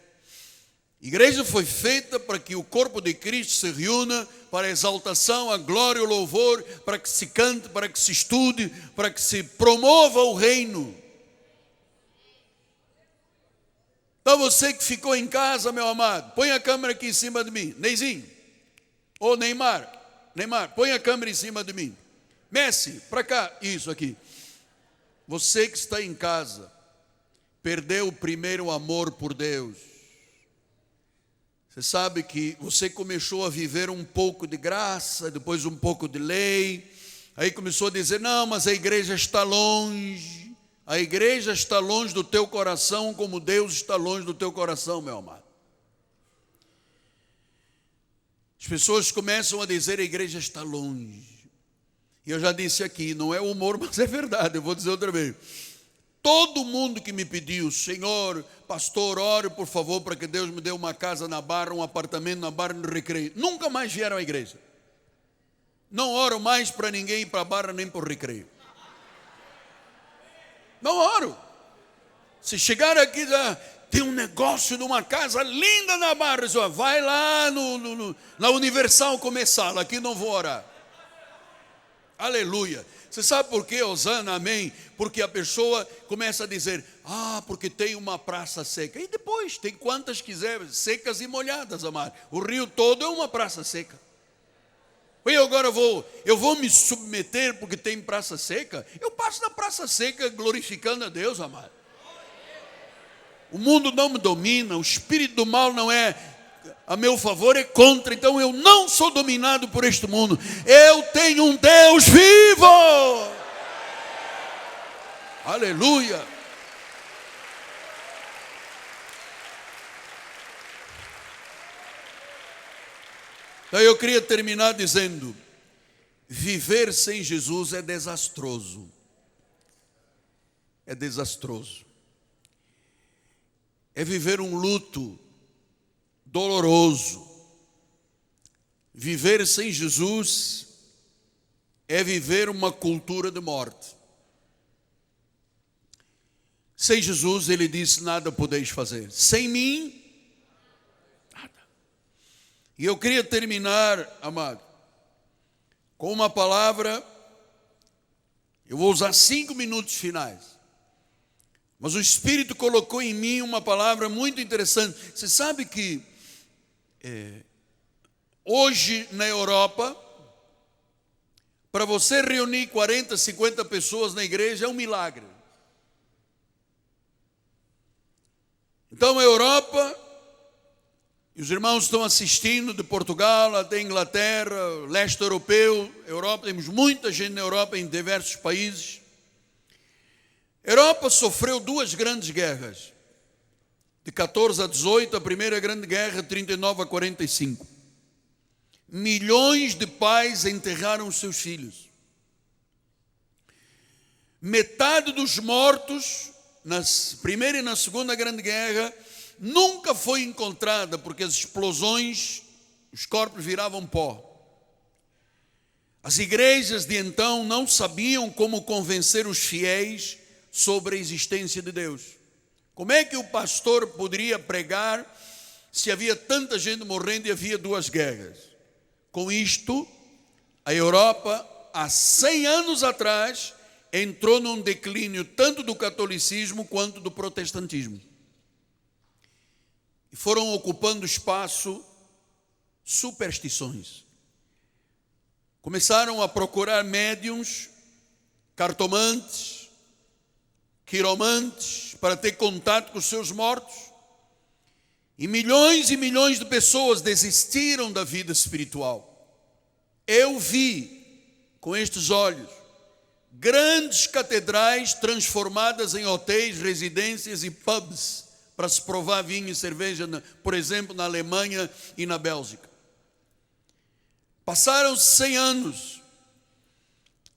Igreja foi feita para que o corpo de Cristo se reúna para a exaltação, a glória e o louvor, para que se cante, para que se estude, para que se promova o reino. Então você que ficou em casa, meu amado, põe a câmera aqui em cima de mim. Neizinho, ou Neymar, põe a câmera em cima de mim. Messi, para cá, isso aqui. Você que está em casa, perdeu o primeiro amor por Deus. Você sabe que você começou a viver um pouco de graça, depois um pouco de lei. Aí começou a dizer, não, mas a igreja está longe. A igreja está longe do teu coração, como Deus está longe do teu coração, meu amado. As pessoas começam a dizer, a igreja está longe. E eu já disse aqui, não é humor, mas é verdade, eu vou dizer outra vez. Todo mundo que me pediu, Senhor, pastor, ore por favor para que Deus me dê uma casa na Barra, um apartamento na Barra no Recreio, nunca mais vieram à igreja. Não oro mais para ninguém ir para a Barra nem para o Recreio. Não oro. Se chegar aqui, tem um negócio de uma casa linda na Barra, vai lá na Universal comer sala, aqui não vou orar. Aleluia. Você sabe por quê, Osana, amém? Porque a pessoa começa a dizer, porque tem uma praça seca. E depois, tem quantas quiser, secas e molhadas, amado. O rio todo é uma praça seca. E agora eu vou me submeter porque tem praça seca? Eu passo na praça seca glorificando a Deus, amado. O mundo não me domina, o espírito do mal não é a meu favor, é contra. Então eu não sou dominado por este mundo. Eu tenho um Deus vivo. Aleluia. Então eu queria terminar dizendo: viver sem Jesus é desastroso. É desastroso. É viver um luto doloroso. Viver sem Jesus é viver uma cultura de morte. Sem Jesus, ele disse: nada podeis fazer. Sem mim, nada. E eu queria terminar, amado, com uma palavra. Eu vou usar 5 minutos finais. Mas o Espírito colocou em mim uma palavra muito interessante. Você sabe que hoje na Europa, para você reunir 40, 50 pessoas na igreja é um milagre. Então a Europa, e os irmãos estão assistindo de Portugal até Inglaterra, leste europeu, Europa, temos muita gente na Europa em diversos países. A Europa sofreu 2 grandes guerras, de 14 a 18, a primeira grande guerra, 39 a 45. Milhões de pais enterraram os seus filhos. Metade dos mortos, na primeira e na segunda grande guerra, nunca foi encontrada, porque as explosões, os corpos viravam pó. As igrejas de então não sabiam como convencer os fiéis sobre a existência de Deus. Como é que o pastor poderia pregar se havia tanta gente morrendo e havia 2 guerras? Com isto, a Europa, há 100 anos atrás, entrou num declínio tanto do catolicismo quanto do protestantismo. E foram ocupando espaço superstições. Começaram a procurar médiuns, cartomantes, quiromantes, para ter contato com os seus mortos. E milhões de pessoas desistiram da vida espiritual. Eu vi com estes olhos grandes catedrais transformadas em hotéis, residências e pubs para se provar vinho e cerveja, por exemplo, na Alemanha e na Bélgica. Passaram 100 anos,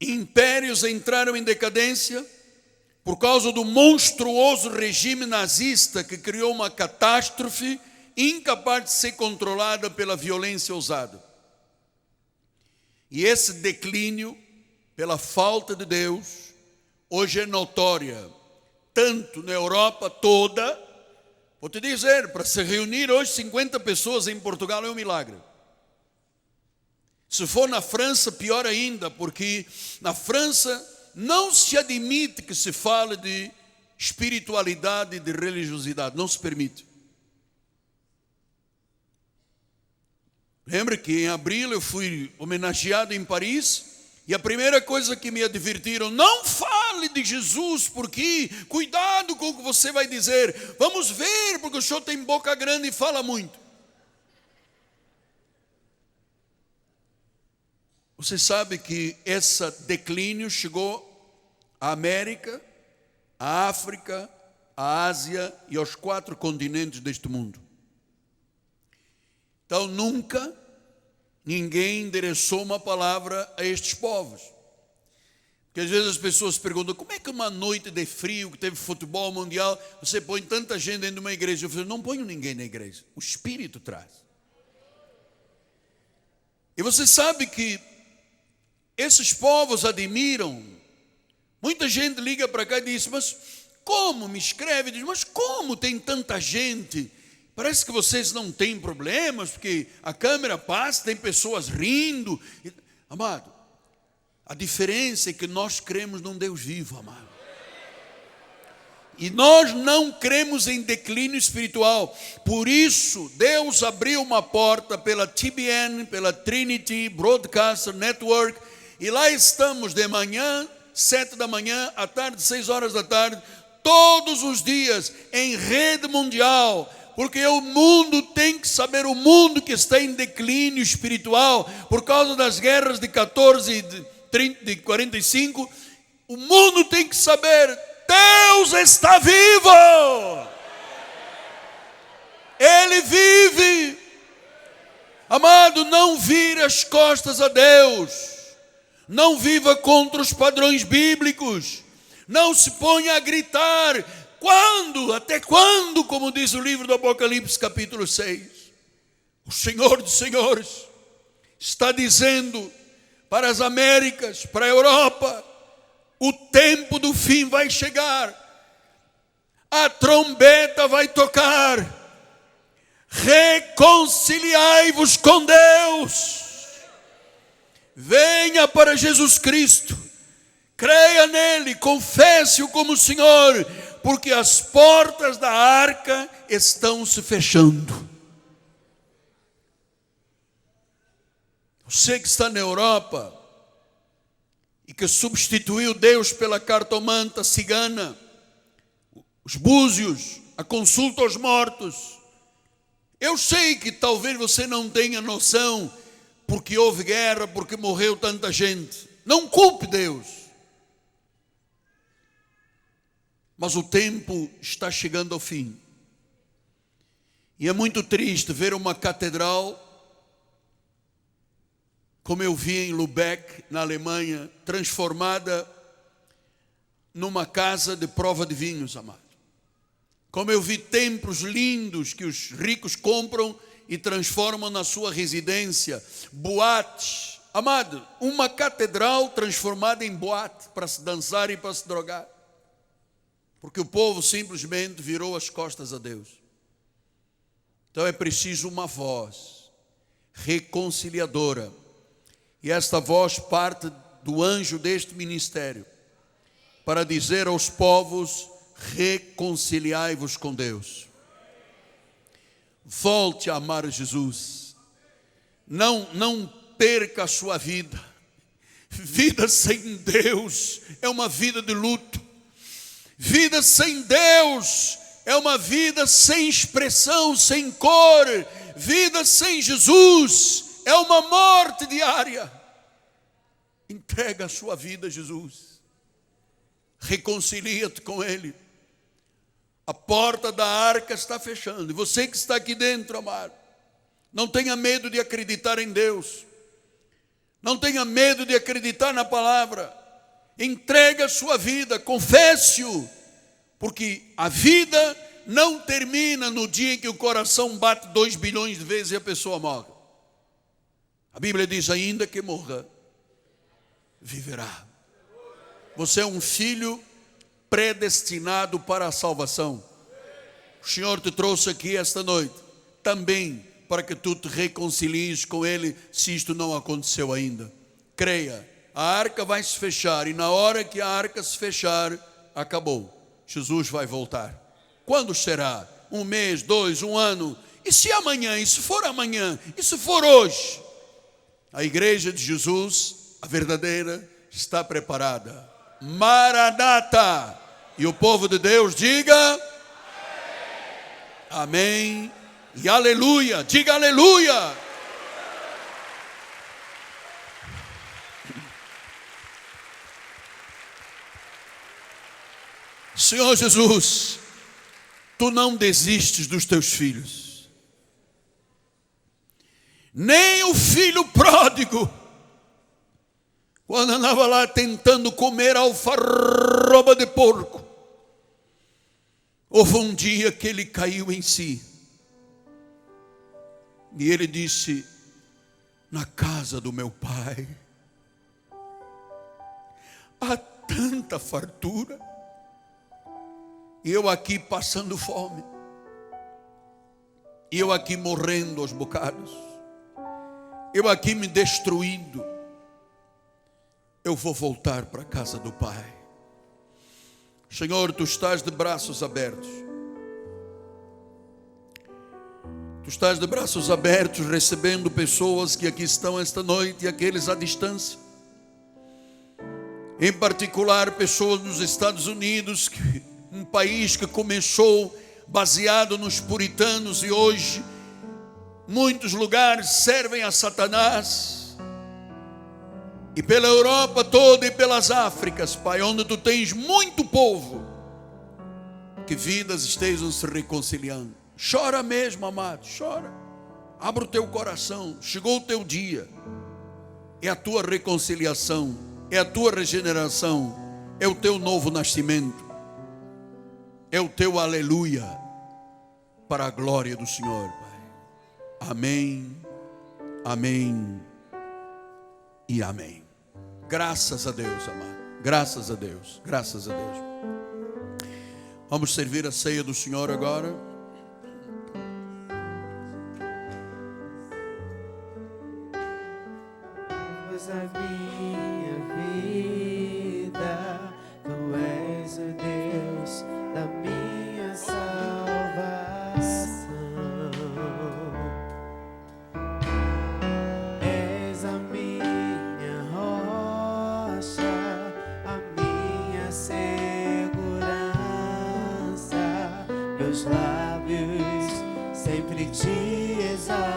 impérios entraram em decadência por causa do monstruoso regime nazista que criou uma catástrofe incapaz de ser controlada pela violência ousada. E esse declínio, pela falta de Deus, hoje é notória, tanto na Europa toda. Vou te dizer, para se reunir hoje 50 pessoas em Portugal é um milagre. Se for na França, pior ainda, porque na França não se admite que se fale de espiritualidade e de religiosidade, não se permite. Lembra que em abril eu fui homenageado em Paris e a primeira coisa que me advertiram: não fale de Jesus, porque cuidado com o que você vai dizer. Vamos ver, porque o senhor tem boca grande e fala muito. Você sabe que esse declínio chegou à América, à África, à Ásia e aos 4 continentes deste mundo. Então nunca ninguém endereçou uma palavra a estes povos. Porque às vezes as pessoas perguntam: como é que uma noite de frio, que teve futebol mundial, você põe tanta gente dentro de uma igreja? Eu falo: não ponho ninguém na igreja, o Espírito traz. E você sabe que esses povos admiram. Muita gente liga para cá e diz: mas como me escreve? Diz: mas como tem tanta gente? Parece que vocês não têm problemas, porque a câmera passa, tem pessoas rindo. Amado, a diferença é que nós cremos num Deus vivo, amado. E nós não cremos em declínio espiritual. Por isso, Deus abriu uma porta pela TBN, pela Trinity Broadcaster Network. E lá estamos de manhã, 7 da manhã, à tarde, 6 horas da tarde, todos os dias em rede mundial, porque o mundo tem que saber, o mundo que está em declínio espiritual, por causa das guerras de 14 e de 45, o mundo tem que saber, Deus está vivo, Ele vive. Amado, não vire as costas a Deus, não viva contra os padrões bíblicos, não se ponha a gritar. Quando? Até quando? Como diz o livro do Apocalipse capítulo 6. O Senhor dos Senhores está dizendo para as Américas, para a Europa, o tempo do fim vai chegar. A trombeta vai tocar. Reconciliai-vos com Deus. Venha para Jesus Cristo. Creia nele, confesse-o como Senhor, porque as portas da arca estão se fechando. Você que está na Europa e que substituiu Deus pela cartomanta cigana, os búzios, a consulta aos mortos. Eu sei que talvez você não tenha noção, porque houve guerra, porque morreu tanta gente. Não culpe Deus. Mas o tempo está chegando ao fim. E é muito triste ver uma catedral, como eu vi em Lübeck, na Alemanha, transformada numa casa de prova de vinhos, amado. Como eu vi templos lindos que os ricos compram e transformam na sua residência, boates. Amado, uma catedral transformada em boate para se dançar e para se drogar. Porque o povo simplesmente virou as costas a Deus. Então é preciso uma voz reconciliadora. E esta voz parte do anjo deste ministério para dizer aos povos: reconciliai-vos com Deus. Volte a amar Jesus. Não perca a sua vida. Vida sem Deus é uma vida de luto. Vida sem Deus é uma vida sem expressão, sem cor. Vida sem Jesus é uma morte diária. Entrega a sua vida a Jesus. Reconcilia-te com Ele. A porta da arca está fechando. E você que está aqui dentro, amado, não tenha medo de acreditar em Deus. Não tenha medo de acreditar na palavra. Entregue a sua vida, confesse-o, porque a vida não termina no dia em que o coração bate 2 bilhões de vezes e a pessoa morre. A Bíblia diz: ainda que morra, viverá. Você é um filho predestinado para a salvação. O Senhor te trouxe aqui esta noite também para que tu te reconcilies com Ele, se isto não aconteceu ainda. Creia. A arca vai se fechar, e na hora que a arca se fechar, acabou. Jesus vai voltar. Quando será? 1 mês, 2, 1 ano? E se amanhã? E se for amanhã? E se for hoje? A igreja de Jesus, a verdadeira, está preparada. Maranata! E o povo de Deus diga: amém e aleluia. Diga aleluia. Senhor Jesus, tu não desistes dos teus filhos. Nem o filho pródigo, quando andava lá tentando comer alfarroba de porco, houve um dia que ele caiu em si. E ele disse: na casa do meu pai há tanta fartura, e eu aqui passando fome, e eu aqui morrendo aos bocados, eu aqui me destruindo. Eu vou voltar para a casa do Pai. Senhor, tu estás de braços abertos. Tu estás de braços abertos recebendo pessoas que aqui estão esta noite e aqueles à distância. Em particular, pessoas nos Estados Unidos que um país que começou baseado nos puritanos e hoje muitos lugares servem a Satanás. E pela Europa toda e pelas Áfricas, Pai, onde tu tens muito povo, que vidas estejam se reconciliando. Chora mesmo, amado, chora. Abra o teu coração, chegou o teu dia. É a tua reconciliação, é a tua regeneração, é o teu novo nascimento, é o teu aleluia, para a glória do Senhor, Pai. Amém, amém e amém. Graças a Deus, amado, graças a Deus, graças a Deus. Vamos servir a ceia do Senhor agora. Pois a minha vida, tu és o Deus da minha salvação. És a minha rocha, a minha segurança. Meus lábios sempre te exaltarão.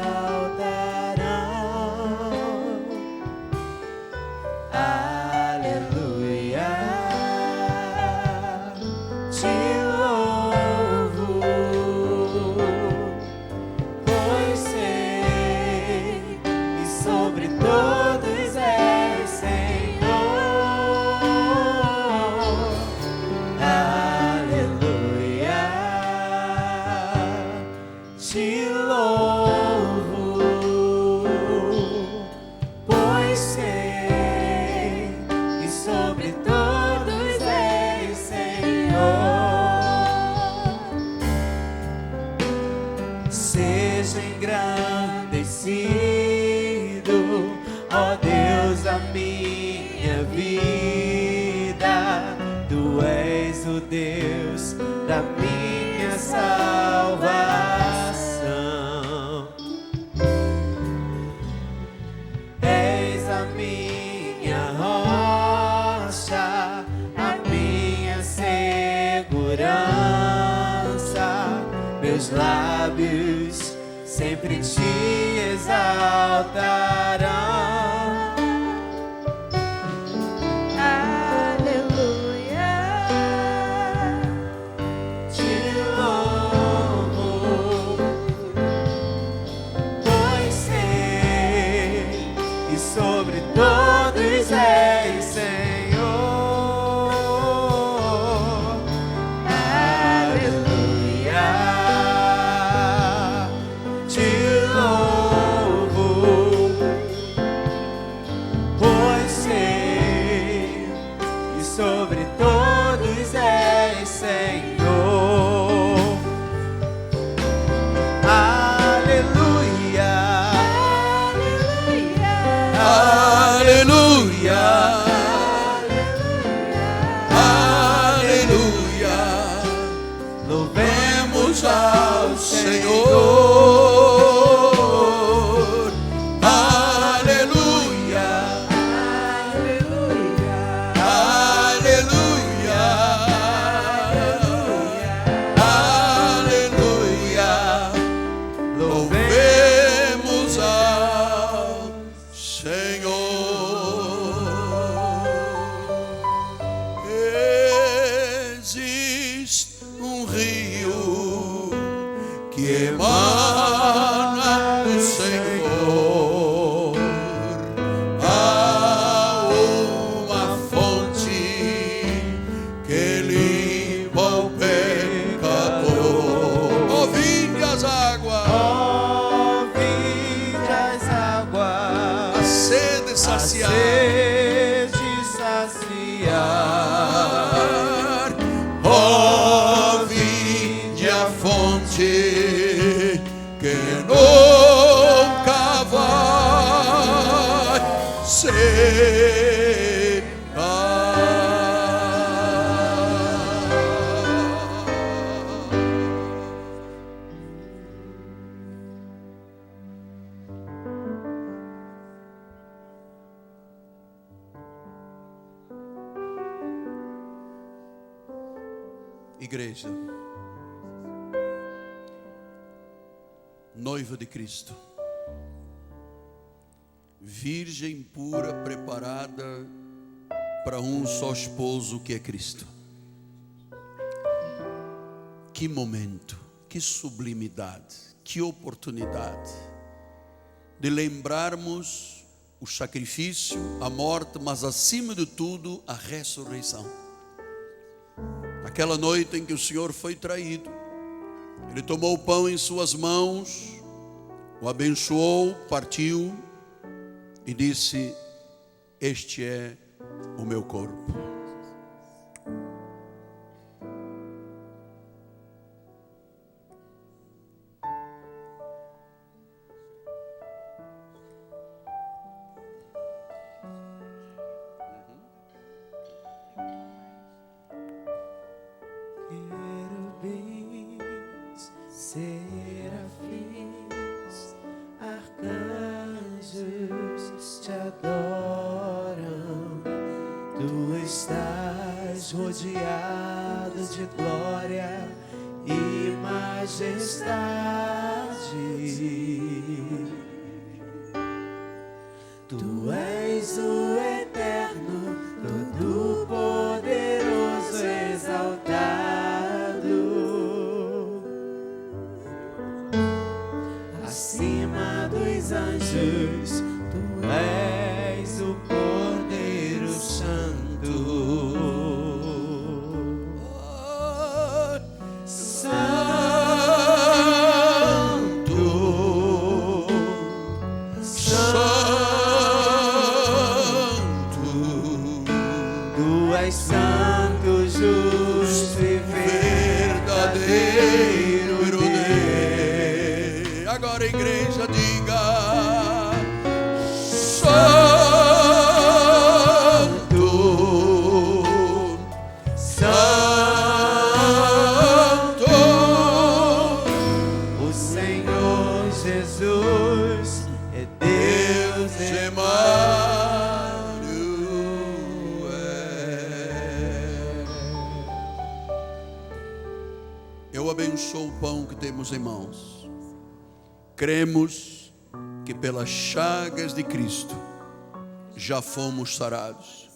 Aleluia, te louvo, pois sei que sobre todos és Senhor. Aleluia, te louvo, pois sei que sobre todos és Senhor. Seja engrandecido, ó Deus da minha vida. Tu és o Deus da minha salvação. És a minha rocha, a minha segurança. Meus lábios sempre te exaltarão. Aleluia, te louvo, pois sei que sobre todos és Senhor. Aleluia, te louvo, pois sei que sobre todos és Senhor. Aleluia, Aleluia, aleluia, louvemos ao Senhor. Aleluia, aleluia, aleluia, louvemos ao Senhor. Existe um rio que emana do Senhor. Há uma fonte que limpa o pecador. Ouvindo as águas, vinde as águas, a sede a saciar. sede saciar. Ó, vinde a fonte que nunca vai secar. Igreja, noiva de Cristo, virgem pura, preparada para um só esposo que é Cristo. Que momento, que sublimidade, que oportunidade de lembrarmos o sacrifício, a morte, mas acima de tudo a ressurreição. Aquela noite em que o Senhor foi traído, Ele tomou o pão em suas mãos, o abençoou, partiu e disse: este é o meu corpo. Querubins, serafins, arcanjos te adoram. Tu estás rodeado de glória e majestade. Tu és o eterno, todo poderoso, exaltado, acima dos anjos. Tu és o Cordeiro Santo. Santo, justo e verdadeiro Deus. Agora, igreja, diga: Santo, Santo, o Senhor Jesus é Deus, Eu abençoo o pão que temos em mãos. Cremos que pelas chagas de Cristo já fomos sarados.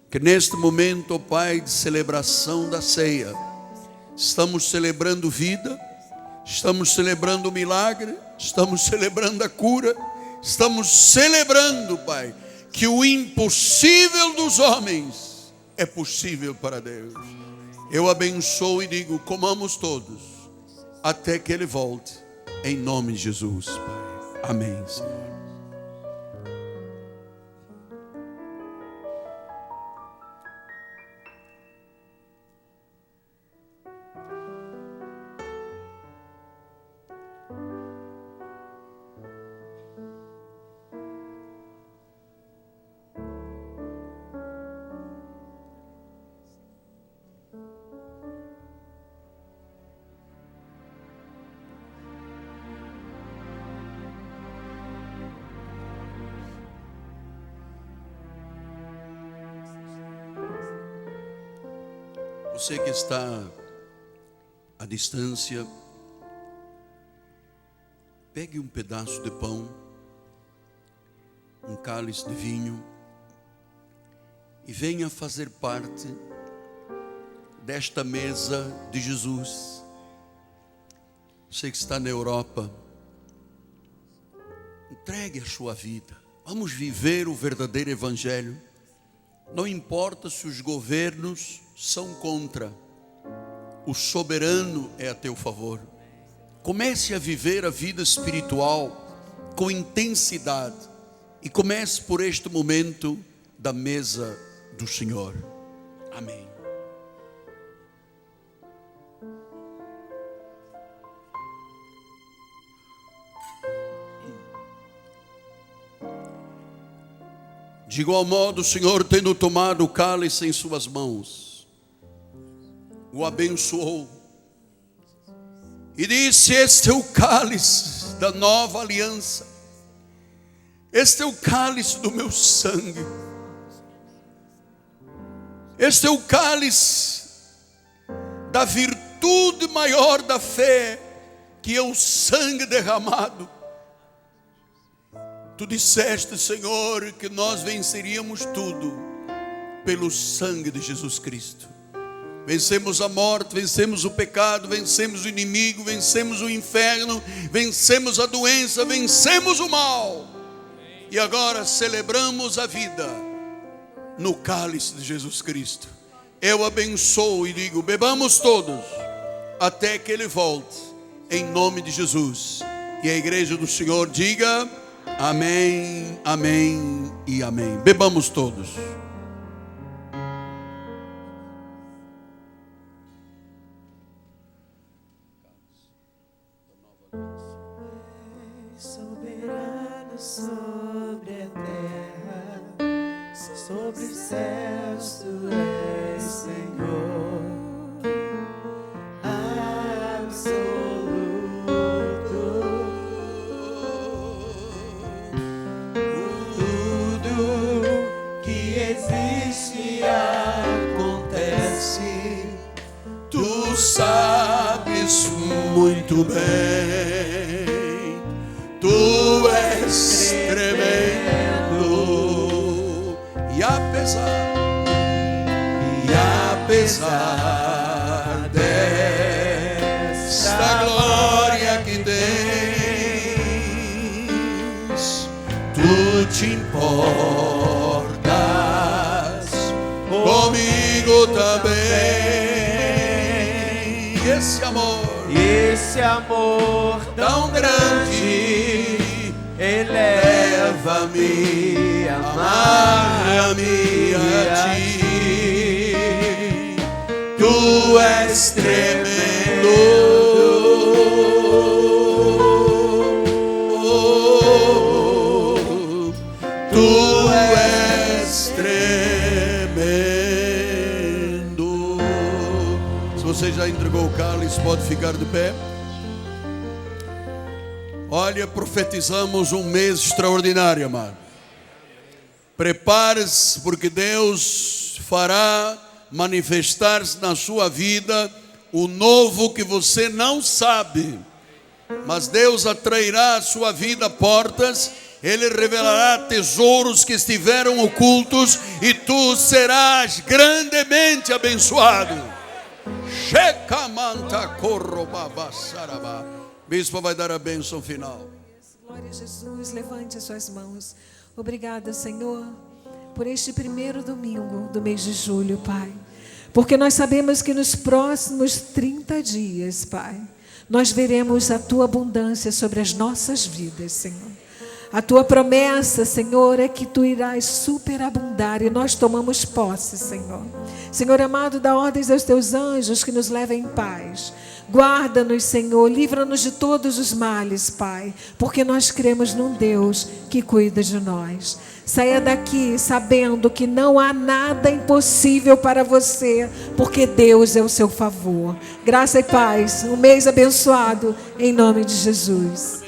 Que neste momento, ó Pai, de celebração da ceia, estamos celebrando vida, estamos celebrando o milagre, estamos celebrando a cura, estamos celebrando, Pai, que o impossível dos homens é possível para Deus. Eu abençoo e digo: comamos todos até que Ele volte, em nome de Jesus, Pai. Amém, Senhor. Você que está à distância, pegue um pedaço de pão, um cálice de vinho e venha fazer parte desta mesa de Jesus. Você que está na Europa, entregue a sua vida. Vamos viver o verdadeiro evangelho. Não importa se os governos são contra, o soberano é a teu favor. Comece a viver a vida espiritual com intensidade e comece por este momento da mesa do Senhor. Amém. De igual modo, o Senhor, tendo tomado o cálice em suas mãos, o abençoou e disse: este é o cálice da nova aliança, este é o cálice do meu sangue, este é o cálice da virtude maior da fé, que é o sangue derramado. Tu disseste, Senhor, que nós venceríamos tudo pelo sangue de Jesus Cristo. Vencemos a morte, vencemos o pecado, vencemos o inimigo, vencemos o inferno, vencemos a doença, vencemos o mal. E agora celebramos a vida no cálice de Jesus Cristo. Eu abençoo e digo: bebamos todos até que Ele volte, em nome de Jesus. E a igreja do Senhor diga: amém, amém e amém. Bebamos todos. Soberano sobre a terra, sobre os céus, tu és Senhor, absoluto. Tudo que existe acontece, Tu sabes muito bem. Tu és tremendo. E apesar desta glória que tens, tu te importas comigo também. Esse amor tão grande, eleva-me, amarra-me a ti. Tu és tremendo. Tu és tremendo. Se você já entregou o cálice, pode ficar de pé. Olha, profetizamos um mês extraordinário, amado. Prepare-se, porque Deus fará manifestar-se na sua vida o novo que você não sabe. Mas Deus atrairá à sua vida portas, Ele revelará tesouros que estiveram ocultos, e tu serás grandemente abençoado. Bispo vai dar a bênção final. Glória a Jesus, levante as suas mãos. Obrigada, Senhor, por este primeiro domingo do mês de julho, Pai. Porque nós sabemos que nos próximos 30 dias, Pai, nós veremos a Tua abundância sobre as nossas vidas, Senhor. A Tua promessa, Senhor, é que Tu irás superabundar, e nós tomamos posse, Senhor. Senhor amado, dá ordens aos Teus anjos que nos levem em paz. Guarda-nos, Senhor, livra-nos de todos os males, Pai, porque nós cremos num Deus que cuida de nós. Saia daqui sabendo que não há nada impossível para você, porque Deus é o seu favor. Graça e paz, um mês abençoado, em nome de Jesus.